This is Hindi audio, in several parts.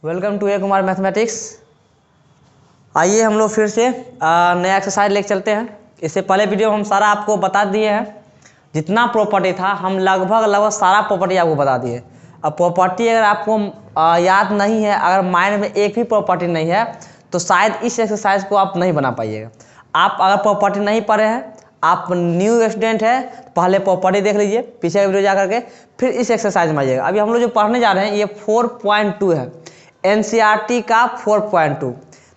Welcome to A Kumar mathematics. आइए हम लोग फिर से नया एक्सरसाइज लेके चलते हैं। इससे पहले वीडियो हम सारा आपको बता दिए हैं, जितना प्रॉपर्टी था हम लगभग सारा प्रॉपर्टी आपको बता दिए। अब प्रॉपर्टी अगर आपको याद नहीं है, अगर माइंड में एक भी प्रॉपर्टी नहीं है तो शायद इस एक्सरसाइज को आप नहीं बना पाइएगा। आप अगर प्रॉपर्टी नहीं पढ़े हैं, आप न्यू स्टूडेंट है, पहले प्रॉपर्टी देख लीजिए, पीछे का वीडियो जा करके फिर इस एक्सरसाइज में आइएगा। अभी हम लोग जो पढ़ने जा रहे हैं ये 4.2 है, NCERT का 4.2।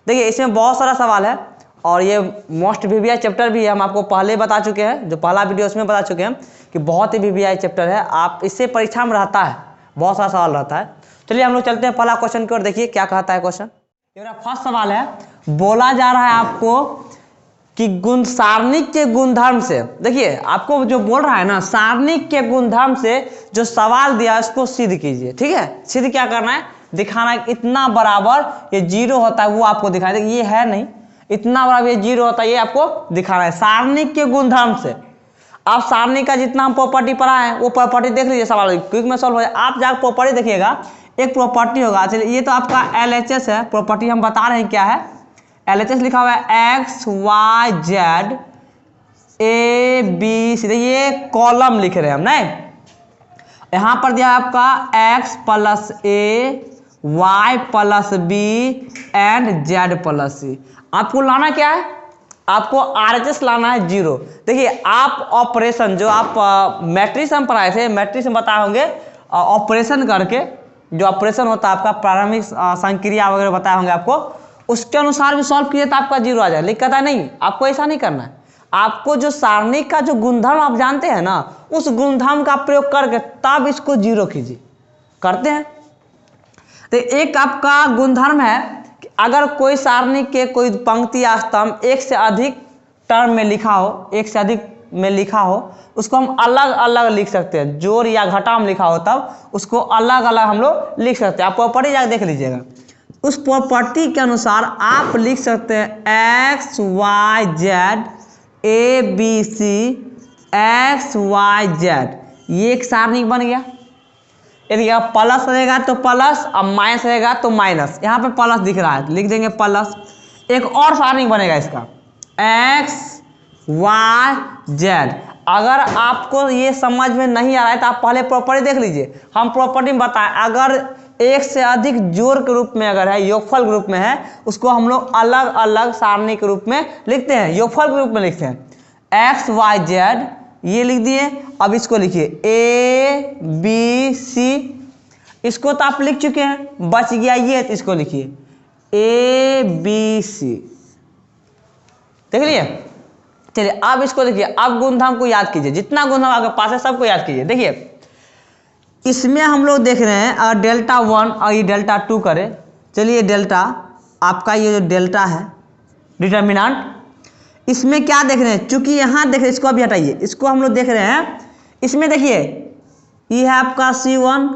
देखिए इसमें बहुत सारा सवाल है और ये मोस्ट VVI चैप्टर भी है। हम आपको पहले बता चुके हैं, जो पहला वीडियो उसमें बता चुके हैं कि बहुत ही VVI चैप्टर है। आप इससे परीक्षा में रहता है, बहुत सारा सवाल रहता है। चलिए हम लोग चलते हैं पहला क्वेश्चन की ओर। देखिए क्या कहता है क्वेश्चन। मेरा फर्स्ट सवाल है, बोला जा रहा है आपको कि सारणिक के गुणधर्म से, देखिए आपको जो बोल रहा है ना, सारणिक के गुणधर्म से जो सवाल दिया है उसको सिद्ध कीजिए। ठीक है, सिद्ध क्या करना है, दिखाना है इतना बराबर ये 0 होता है, वो आपको दिखाना है। ये है नहीं, इतना बराबर ये 0 होता है, ये आपको दिखाना है सारणिक के गुणधर्म से। आप सारणिक का जितना हम प्रॉपर्टी पढ़ा है वो प्रॉपर्टी देख लीजिए, सवाल क्विक में सॉल्व हो जाए। आप जाकर प्रॉपर्टी देखिएगा, एक प्रॉपर्टी होगा। चलिए ये तो आपका LHS है, प्रॉपर्टी हम बता रहे हैं क्या है। LHS लिखा हुआ है X Y Z A B C, ये कॉलम लिख रहे हैं हम, नहीं यहाँ पर दिया है आपका X plus A Y plus B and Z plus C। आपको लाना क्या है, आपको RHS लाना है 0। देखिए आप ऑपरेशन जो आप मैट्रिक्स हम पढ़ाए थे, मैट्रिक्स में बताए होंगे, ऑपरेशन करके जो ऑपरेशन होता है आपका प्रारंभिक संक्रिया वगैरह बताए होंगे आपको, उसके अनुसार भी सॉल्व किए तो आपका 0 आ जाए। लेकिन कहता नहीं, आपको ऐसा नहीं करना है। आपको जो सारणिक का जो गुणधर्म आप जानते हैं ना, उस गुणधर्म का प्रयोग करके तब इसको 0 कीजिए। करते हैं तो एक आपका गुणधर्म है कि अगर कोई सारणिक के कोई पंक्ति या स्तंभ एक से अधिक टर्म में लिखा हो, एक से अधिक में लिखा हो, उसको हम अलग अलग लिख सकते हैं। जोड़ या घटा में लिखा हो तब उसको अलग अलग हम लोग लिख सकते हैं। आप प्रॉपर्टी जाकर देख लीजिएगा, उस प्रॉपर्टी के अनुसार आप लिख सकते हैं X Y Z A B C X Y Z। ये एक सारणिक बन गया। यदि प्लस रहेगा तो प्लस और माइनस रहेगा तो माइनस। यहाँ पे प्लस दिख रहा है, लिख देंगे प्लस। एक और सारणिक बनेगा इसका X Y Z। अगर आपको ये समझ में नहीं आ रहा है तो आप पहले प्रॉपर्टी देख लीजिए। हम प्रॉपर्टी में बताएं, अगर एक से अधिक जोड़ के रूप में अगर है, योगफल के रूप में है, उसको हम लोग अलग अलग सारणी के रूप में लिखते हैं, योगफल के रूप में लिखते हैं। X Y Z ये लिख दिए। अब इसको लिखिए A B C। इसको तो आप लिख चुके हैं, बच गया ये, तो इसको लिखिए A B C। देख लिए। चलिए अब इसको देखिए, अब गुणधर्म को याद कीजिए, जितना गुणधर्म आपके पास है सबको याद कीजिए। देखिए इसमें हम लोग देख रहे हैं अगर डेल्टा 1 और ये डेल्टा 2 करें। चलिए डेल्टा आपका ये जो डेल्टा है डिटर्मिनेंट, इसमें क्या देख रहे हैं, चूंकि यहाँ देख रहे हैं, इसको अभी हटाइए, इसको हम लोग देख रहे हैं। इसमें देखिए ये है आपका C1,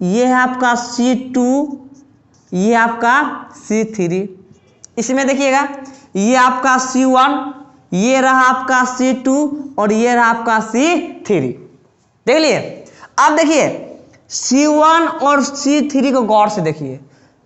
ये है आपका C2, ये है आपका C3। इसमें देखिएगा ये आपका C1, ये रहा आपका C2 और ये रहा आपका C3। देख लिए। अब देखिए C1 और C3 को गौर से देखिए,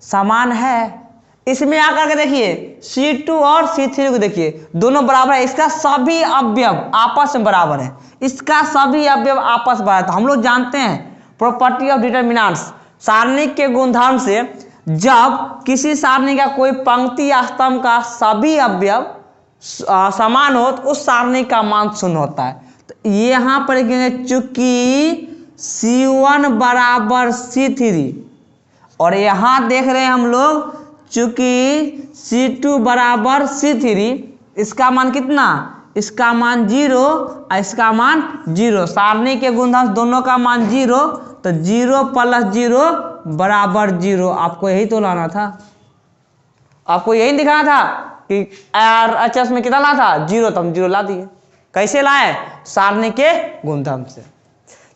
समान है। इसमें आकर के देखिए C2 और C3 को देखिए, दोनों बराबर है। इसका सभी अवयव आपस में बराबर है, इसका सभी अवयव आपस में बराबर है। तो हम लोग जानते हैं प्रॉपर्टी ऑफ डिटर्मिनेंट्स, सारणिक के गुणधर्म से, जब किसी सारणी का कोई पंक्ति या स्तंभ का सभी अवयव समान हो तो उस सारणी का मान 0 होता है। तो यहाँ पर लिखेंगे चूंकि C1 बराबर C3 और यहाँ देख रहे हैं हम लोग चूंकि C2 बराबर C3, इसका मान कितना, इसका मान 0 और इसका मान 0। सारणी के गुणधर्म दोनों का मान 0, तो 0 प्लस 0 बराबर 0। आपको यही तो लाना था, आपको यही दिखाना था कि RHS में कितना ला था 0, तो हम 0 ला दिए। कैसे लाए, सारणी के गुणधर्म से।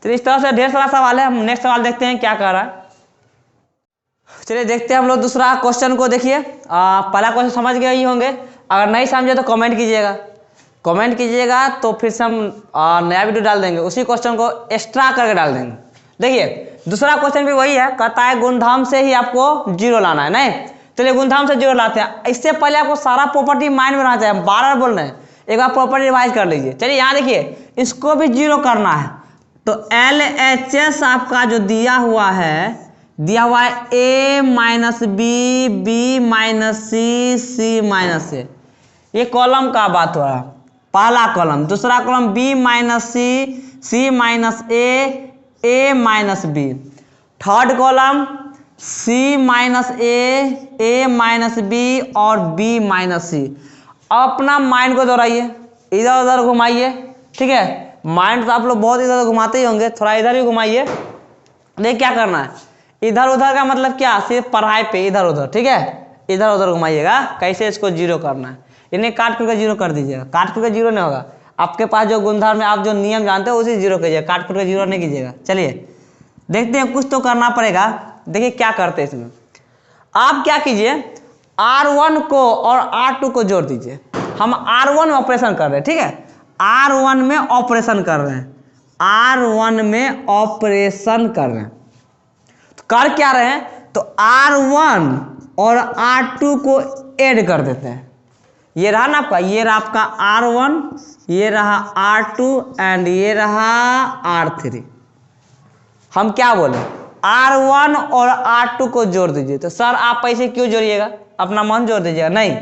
तो इस तरह से ढेर सारा सवाल है। हम नेक्स्ट सवाल देखते हैं क्या कह रहा है। चलिए देखते हैं हम लोग दूसरा क्वेश्चन को। देखिए पहला क्वेश्चन समझ गए ही होंगे, अगर नहीं समझे तो कमेंट कीजिएगा, कमेंट कीजिएगा तो फिर से हम नया वीडियो डाल देंगे, उसी क्वेश्चन को एक्स्ट्रा करके डाल देंगे। देखिए दूसरा क्वेश्चन भी वही है, कहता है गुणधर्म से ही आपको जीरो लाना है। नहीं, चलिए गुणधर्म से जीरो लाते हैं। इससे पहले आपको सारा प्रॉपर्टी माइंड में रहना चाहिए, बार बार बोल रहे हैं, एक बार प्रॉपर्टी रिवाइज कर लीजिए। चलिए यहाँ देखिए, इसको भी जीरो करना है तो LHS आपका जो दिया हुआ है A minus B, B minus C, C minus A, ये कॉलम का बात हो रहा है, पहला कॉलम। दूसरा column B minus C, C minus A minus B. Third column C minus A minus B और B माइनस सी। अपना माइंड को दोहराइए, इधर उधर घुमाइए, ठीक है। माइंड तो आप लोग बहुत इधर उधर घुमाते ही होंगे, थोड़ा इधर भी घुमाइए। देखिए क्या करना है, इधर उधर का मतलब क्या, सिर्फ पढ़ाई पे इधर उधर, ठीक है, इधर उधर घुमाइएगा। कैसे इसको जीरो करना है, इन्हें काट करके जीरो कर दीजिएगा। काट करके जीरो नहीं होगा, आपके पास जो गुणधर्म में आप जो नियम जानते हो उसी जीरो कीजिएगा, काट करके जीरो नहीं कीजिएगा। चलिए देखते हैं, कुछ तो करना पड़ेगा। देखिए क्या करते हैं इसमें, आप क्या कीजिए, R1 को और R2 को जोड़ दीजिए। हम R1 में ऑपरेशन कर रहे हैं, ठीक है, R1 में ऑपरेशन कर रहे हैं, R1 में ऑपरेशन कर रहे हैं। तो कर क्या रहे हैं, तो R1 और R2 को ऐड कर देते हैं। ये रहा ना आपका, ये रहा आपका R1, ये रहा R2 एंड ये रहा R3। हम क्या बोले, R1 और R2 को जोड़ दीजिए। तो सर आप ऐसे क्यों जोड़िएगा, अपना मन जोड़ दीजिएगा? नहीं,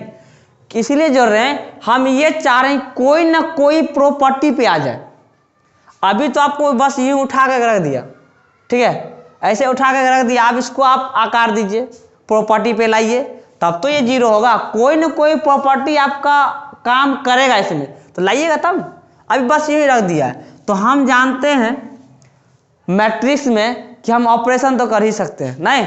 इसीलिए जोड़ रहे हैं, हम ये चाह रहे हैं कोई ना कोई प्रॉपर्टी पे आ जाए। अभी तो आपको बस यूं उठा कर रख दिया, ठीक है, ऐसे उठा कर रख दिया। आप इसको आप आकार दीजिए, प्रॉपर्टी पे लाइए, तब तो ये जीरो होगा। कोई ना कोई प्रॉपर्टी आपका काम करेगा इसमें, तो लाइएगा तब। अभी बस यही रख दिया है। तो हम जानते हैं मैट्रिक्स में कि हम ऑपरेशन तो कर ही सकते हैं, नहीं।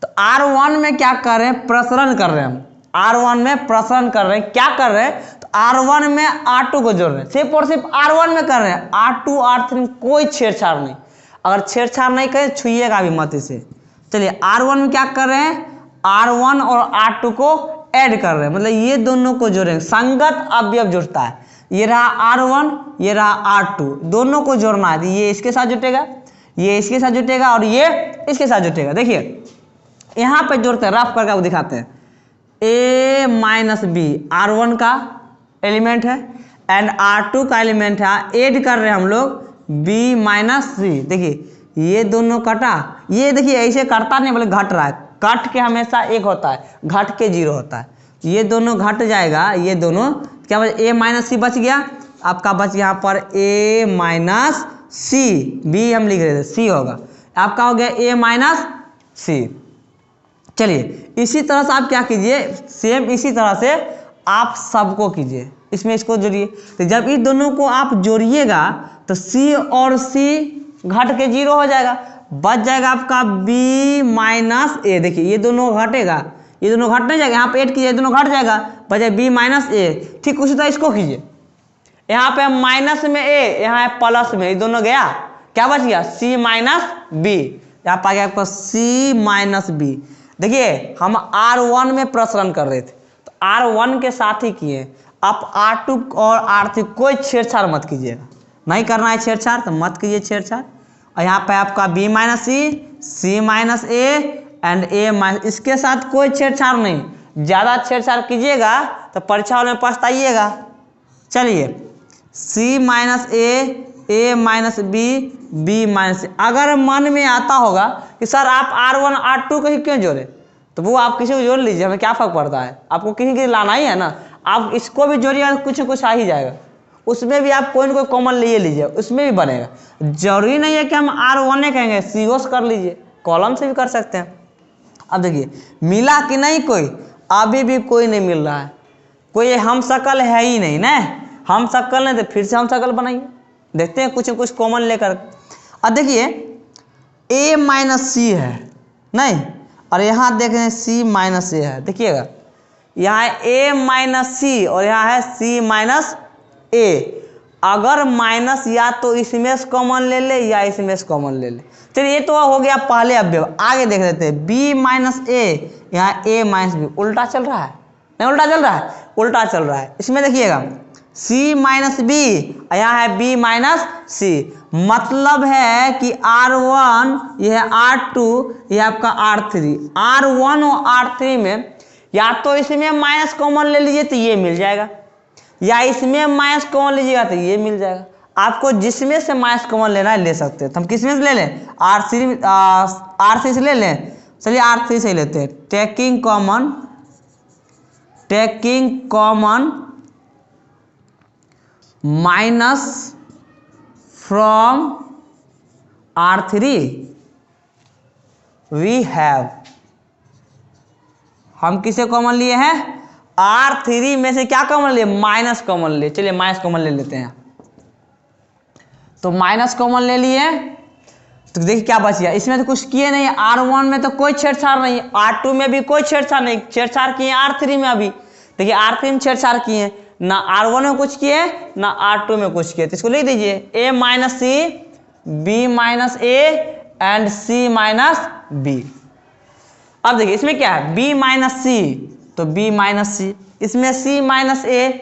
तो R1 में क्या कर रहे हैं, प्रसरण कर रहे हैं। हम R1 में प्रसरण कर रहे हैं, क्या कर रहे हैं, तो R1 में R2 को जोड़ रहे हैं, सिर्फ और सिर्फ R1 में कर रहे हैं। R2 R3 में कोई छेड़छाड़ नहीं। अगर छेड़छाड़ नहीं करें, छुइएगा भी मत इसे। चलिए R1 में क्या कर रहे हैं, R1 और R2 को ऐड कर रहे हैं, मतलब ये दोनों को जोड़ेंगे, संगत अवयव जुड़ता है। ये रहा R1, ये रहा R2, दोनों को जोड़ना है। ये इसके साथ जुटेगा, ये इसके साथ जुटेगा और ये इसके साथ जुटेगा। देखिए यहाँ पे जोड़ते हैं, रफ करके आपको दिखाते हैं। A माइनस बी R1 का एलिमेंट है एंड R2 का एलिमेंट है, ऐड कर रहे हैं हम लोग B माइनस सी। देखिए ये दोनों कटा, ये देखिए ऐसे कटता नहीं, बोले घट रहा है। कट के हमेशा एक होता है, घट के जीरो होता है। ये दोनों घट जाएगा, ये दोनों क्या बचे, A माइनस सी बच गया आपका, बच यहाँ पर A माइनस सी, B हम लिख रहे थे, C होगा आपका, हो गया A माइनस सी। चलिए इसी तरह से आप क्या कीजिए, सेम इसी तरह से आप सबको कीजिए, इसमें इसको जोड़िए। तो जब इस दोनों को आप जोड़िएगा तो C और C घट के जीरो हो जाएगा, बच जाएगा आपका B माइनस ए। देखिए ये दोनों घटेगा, ये दोनों घट नहीं जाएगा, यहाँ पे ऐड कीजिए, दोनों घट जाएगा, बचे B माइनस ए। ठीक उसी तरह इसको कीजिए, यहाँ पे माइनस में A, यहाँ है प्लस में, ये दोनों गया, क्या बच गया, C माइनस बी। यहाँ पर आ गया आपका C माइनस बी। देखिए हम R1 में प्रसरण कर रहे थे, तो R1 के साथ ही किए। आप R2 और R3 कोई छेड़छाड़ मत कीजिएगा, नहीं करना है छेड़छाड़ तो मत कीजिए छेड़छाड़। और यहाँ पे आपका B minus C, C minus A and A minus, इसके साथ कोई छेड़छाड़ नहीं। ज़्यादा छेड़छाड़ कीजिएगा तो परीक्षा में पछताइएगा। चलिए C minus A minus B, B minus सी। अगर मन में आता होगा कि सर आप R1 R2 को ही क्यों जोड़े, तो वो आप किसी को जोड़ लीजिए, हमें क्या फर्क पड़ता है, आपको किसी के लाना ही है ना। आप इसको भी जोड़िएगा, कुछ न कुछ आ ही जाएगा, उसमें भी आप कोई ना कोई कॉमन ले लीजिए, उसमें भी बनेगा। जरूरी नहीं है कि हम R1 कहेंगे, CO से कर लीजिए, कॉलम से भी कर सकते हैं। अब देखिए मिला कि नहीं, कोई अभी भी कोई नहीं मिल रहा है, कोई हम शकल है ही नहीं ना। हम शकल नहीं, तो फिर से हम शकल बनाइए, देखते हैं कुछ न कुछ कॉमन लेकर। अब देखिए A माइनस सी है नहीं, और यहाँ देख रहे हैं C माइनस ए है। देखिएगा यहाँ है A माइनस सी और यहाँ है C माइनस ए। अगर माइनस या तो इसमें से कॉमन ले ले या इसमें से कॉमन ले ले। चलिए ये तो हो गया पहले अवयव, आगे देख लेते हैं। B माइनस ए, यहाँ A माइनस बी, उल्टा चल रहा है, नहीं उल्टा चल रहा है, उल्टा चल रहा है। इसमें देखिएगा C माइनस बी, यहाँ है B माइनस सी, मतलब है कि R1 यह है R2 यह आपका R3, R1 और R3 में या तो इसमें माइनस कॉमन ले लीजिए तो ये मिल जाएगा, या इसमें माइनस कॉमन लीजिएगा तो ये मिल जाएगा। आपको जिसमें से माइनस कॉमन लेना है ले सकते हैं। तो हम किसमें से ले लें? R3 से ले लें। चलिए R3 से लेते हैं। Taking common minus from R3 we have, हम किसे कॉमन लिए हैं? R3 में से क्या कॉमन लिए? माइनस कॉमन लिए। चलिए माइनस कॉमन ले लेते हैं। तो माइनस कॉमन ले लिए तो देखिए क्या बच गया। इसमें तो कुछ किए नहीं, R1 में तो कोई छेड़छाड़ नहीं, R2 में भी कोई छेड़छाड़ नहीं, छेड़छाड़ किए R3 में। अभी देखिए R3 में छेड़छाड़ किए, ना R1 में कुछ किए ना R2 में कुछ किए। तो इसको लिख दीजिए A minus C, B minus A and C minus B। अब देखिए इसमें क्या है? B माइनस C तो B माइनस C, इसमें C माइनस A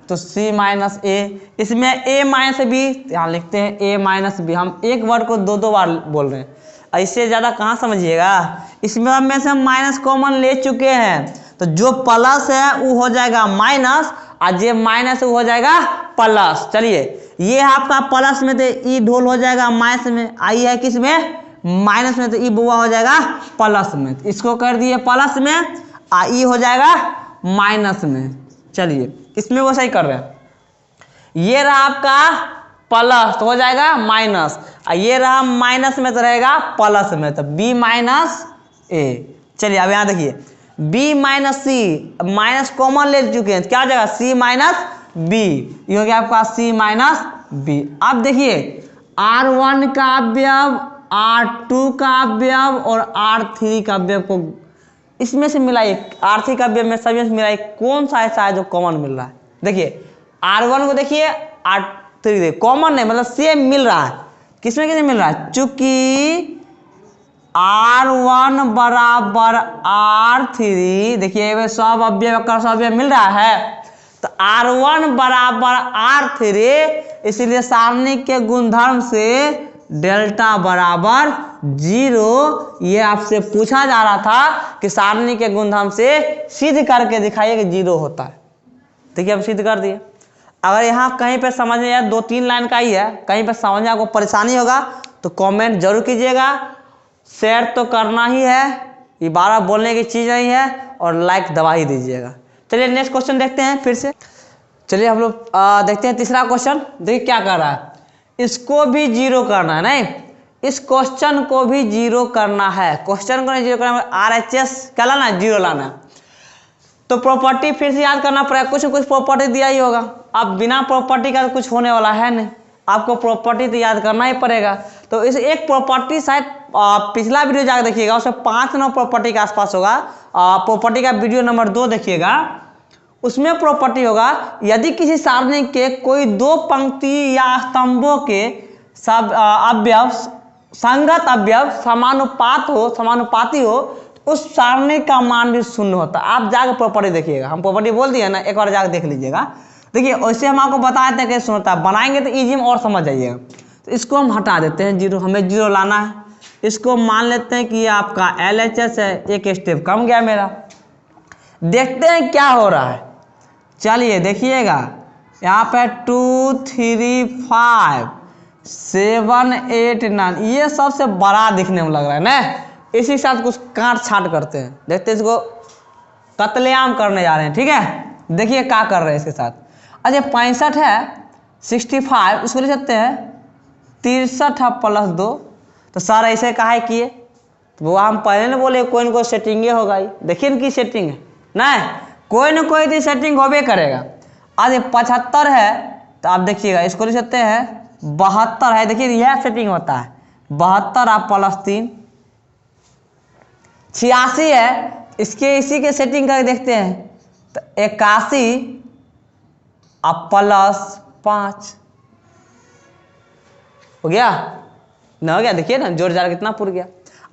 तो C माइनस A, इसमें A माइनस B, यहाँ लिखते हैं A माइनस B। हम एक वर्ड को दो दो बार बोल रहे हैं, इससे ज़्यादा कहाँ समझिएगा। इसमें अब में से हम माइनस कॉमन ले चुके हैं, तो जो प्लस है वो हो जाएगा माइनस, और जो माइनस वो हो जाएगा प्लस। चलिए ये आपका प्लस में तो ई ढोल हो जाएगा माइनस में, आई है किस में? माइनस में, तो ई बुआ हो जाएगा प्लस में। इसको कर दिए प्लस में, आ ई हो जाएगा माइनस में। चलिए इसमें वो सही कर रहे हैं। ये रहा आपका प्लस तो हो जाएगा माइनस, और ये रहा माइनस में तो रहेगा प्लस में, तो B माइनस A। चलिए अब यहाँ देखिए B minus C, minus common ले चुके हैं, क्या हो जाएगा? C माइनस B, ये हो गया आपका C माइनस B। अब देखिए R1 का अवयव, R2 का अवयव और R3 का अवयव को इसमें से मिलाइए, R3 का अवयव में सभी से मिलाइए, कौन सा ऐसा है जो कॉमन मिल रहा है? देखिए R1 को देखिए, R3 देखिए, कॉमन नहीं मतलब सेम मिल रहा है। किसमें किसमें मिल रहा है? चूंकि R1 बराबर R3, देखिए सब अवयव का सब अवयव मिल रहा है, तो R1 बराबर R3, इसलिए सारणी के गुणधर्म से डेल्टा बराबर 0। ये आपसे पूछा जा रहा था कि सारणी के गुणधर्म से सिद्ध करके दिखाइए कि 0 होता है। देखिए हम सिद्ध कर दिए। अगर यहाँ कहीं पे समझ में या 2-3 लाइन का ही है, कहीं पे समझने आपको परेशानी होगा तो कमेंट जरूर कीजिएगा, शेयर तो करना ही है, ये 12 बोलने की चीज़ नहीं है, और लाइक दबा ही दीजिएगा। चलिए नेक्स्ट क्वेश्चन देखते हैं फिर से। चलिए हम लोग देखते हैं तीसरा क्वेश्चन। देखिए क्या कर रहा है, इसको भी 0 करना है, नहीं इस क्वेश्चन को भी 0 करना है। क्वेश्चन को 0 करना है, RHS क्या लाना है? 0 लाना है। तो प्रॉपर्टी फिर से याद करना पड़ेगा, कुछ न कुछ प्रॉपर्टी दिया ही होगा। अब बिना प्रॉपर्टी का कुछ होने वाला है नहीं, आपको प्रॉपर्टी तो याद करना ही पड़ेगा। तो इस एक प्रॉपर्टी शायद पिछला वीडियो जाकर देखिएगा, उसमें 5-9 प्रॉपर्टी के आसपास होगा। प्रॉपर्टी का वीडियो नंबर 2 देखिएगा, उसमें प्रॉपर्टी होगा यदि किसी सारणी के कोई 2 पंक्ति या स्तंभों के सब अवयव संगत अवयव समानुपाती हो, उस सारणी का मान भी 0 होता है। आप जाकर प्रॉपर्टी देखिएगा, हम प्रॉपर्टी बोल दिए ना, एक बार जाकर देख लीजिएगा। देखिए वैसे हम आपको बता देते हैं कैसे होता है, बनाएंगे तो इजी में और समझ जाइएगा। तो इसको हम हटा देते हैं 0, हमें 0 लाना है। इसको मान लेते हैं कि ये आपका LHS है, एक स्टेप कम गया मेरा। देखते हैं क्या हो रहा है। चलिए देखिएगा यहाँ पे 2, 3, 5, 7, 8, 9, ये सबसे बड़ा दिखने में लग रहा है ना। इसी के साथ कुछ काट छाट करते हैं, देखते हैं इसको कत्लेआम करने जा रहे हैं। ठीक है, देखिए क्या कर रहे हैं इसके साथ। अच्छा 65 है, 65 उसको ले सकते हैं 63 प्लस 2, तो सर ऐसे काहे किए? तो वो हम पहले ना बोले कोई न कोई सेटिंगे होगा ही। देखिए इनकी सेटिंग है ना, कोई न कोई तो सेटिंग होबे करेगा। आज 75 है, तो आप देखिएगा इसको ले सकते हैं 72 है। देखिए यह सेटिंग होता है 72 आप प्लस 3, 86 है, इसके इसी के सेटिंग करके देखते हैं तो 81 आप प्लस 5 हो गया ना, हो गया। देखिए ना जोड़ जाड़ कितना पुर गया।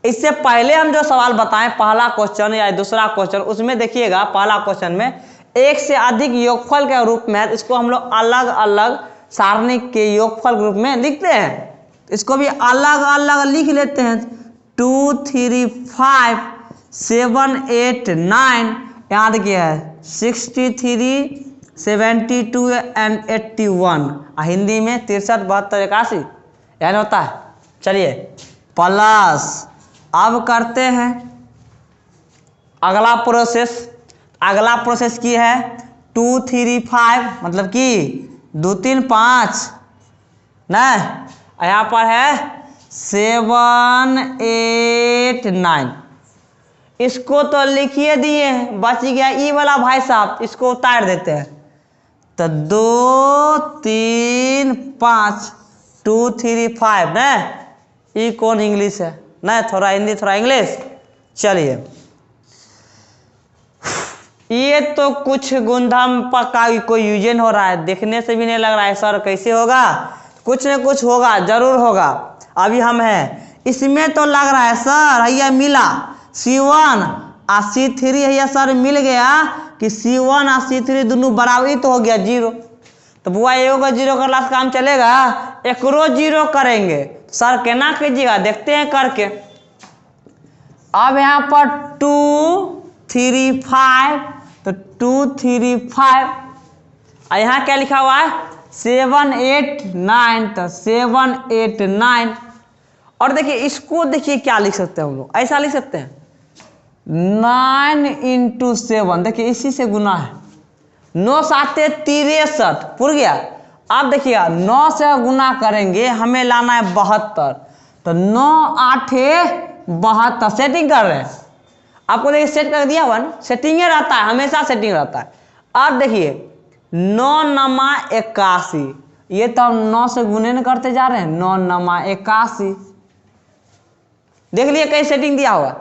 इससे पहले हम जो सवाल बताएं, पहला क्वेश्चन या दूसरा क्वेश्चन, उसमें देखिएगा पहला क्वेश्चन में एक से अधिक योगफल के रूप में, इसको हम लोग अलग अलग सारणी के योगफल के रूप में लिखते हैं। इसको भी अलग अलग लिख लेते हैं। 2 3 5 7 8 9, यहाँ देखिए है 63 72 एंड 81, हिंदी में 63 72 81 यानी होता है। चलिए प्लस, अब करते हैं अगला प्रोसेस। अगला प्रोसेस की है 2 3 5, मतलब कि 2 3 5 नहीं, यहाँ पर है 7 8 9। इसको तो लिखिए दिए हैं, बच गया ई वाला भाई साहब, इसको उतार देते हैं। तो 2 3 5 2 3 5 नहीं, ई कौन इंग्लिश है नहीं, थोड़ा हिंदी थोड़ा इंग्लिश। चलिए ये तो कुछ गुंधम का कोई यूजन हो रहा है, देखने से भी नहीं लग रहा है सर कैसे होगा, कुछ न कुछ होगा, जरूर होगा। अभी हम हैं इसमें तो लग रहा है सर भैया मिला C1 और C3 भैया सर मिल गया कि C1 और C3 दोनों बराबरी तो हो गया 0। तो बुआ एगो का 0 करला से काम चलेगा, एकरो 0 करेंगे सर, केना कीजिएगा देखते हैं करके। अब यहाँ पर 2 3 5, तो 2 3 5, और यहाँ क्या लिखा हुआ है 7 8 9, तो 7 8 9। और देखिए इसको देखिए क्या लिख सकते हैं हम लोग, ऐसा लिख सकते हैं 9 × 7, देखिए इसी से गुना है, 9 7 63 पूर गया। अब देखिए 9 से गुना करेंगे, हमें लाना है 72, तो 9 8 72 सेटिंग कर रहे हैं। आपको देखिए सेट कर दिया हुआ ना, सेटिंग रहता है, हमेशा सेटिंग रहता है। अब देखिए 9 9 81, ये तो हम 9 से गुने न करते जा रहे हैं, 9 9 81, देख लिए कहीं सेटिंग दिया हुआ।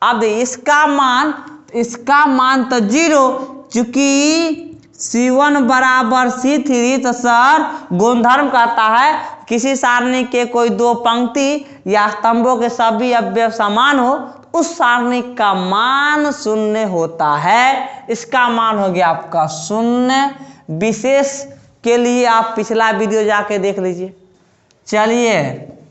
अब देखिए इसका मान तो 0, चूंकि C1 बराबर C3, तो सर गुणधर्म कहता है किसी सारणी के कोई दो पंक्ति या स्तंभों के सभी अवयव समान हो, उस सारणी का मान 0 होता है। इसका मान हो गया आपका 0। विशेष के लिए आप पिछला वीडियो जाके देख लीजिए। चलिए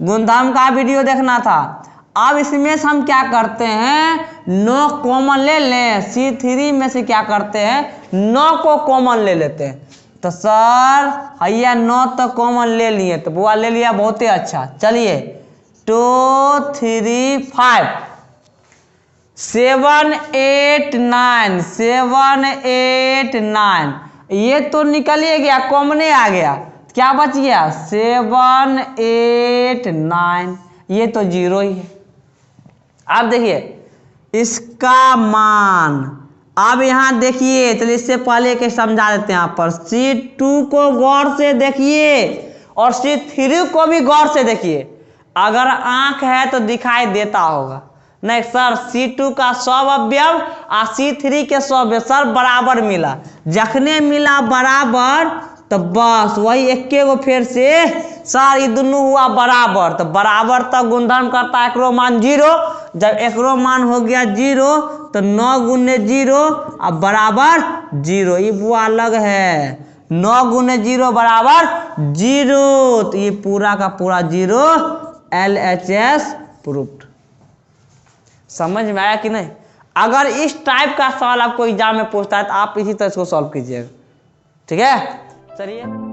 गुणधर्म का वीडियो देखना था। अब इसमें से हम क्या करते हैं, 9 कॉमन ले लें, C3 में से क्या करते हैं 9 को कॉमन ले लेते हैं। तो सर भैया 9 तो कॉमन ले लिए, तो बुआ ले लिया, बहुत ही अच्छा। चलिए 2 3 5 7 8 9 7 8 9, ये तो निकल ही गया, कॉमन आ गया, क्या बच गया 7 8 9, ये तो 0 ही है। अब देखिए इसका मान, अब यहाँ देखिए, तो इससे पहले के समझा देते हैं। यहाँ पर C2 को गौर से देखिए और C3 को भी गौर से देखिए, अगर आंख है तो दिखाई देता होगा, नहीं सर C2 का सब अवयव और C3 के सब अवयव सर बराबर मिला, जखने मिला बराबर तो बस वही एके गो फिर से सर ये दोनों हुआ बराबर, तो बराबर तक गुणधर्म करता है एकरो मान 0। जब एकरो मान हो गया 0 तो 9 गुने 0 अब बराबर 0, ये बुआ अलग है, 9 गुने 0 बराबर 0, तो ये पूरा का पूरा 0 LHS प्रूफ्ड। समझ में आया कि नहीं? अगर इस टाइप का सवाल आपको एग्जाम में पूछता है तो आप इसी तरह इसको सॉल्व कीजिएगा, ठीक है। चलिए।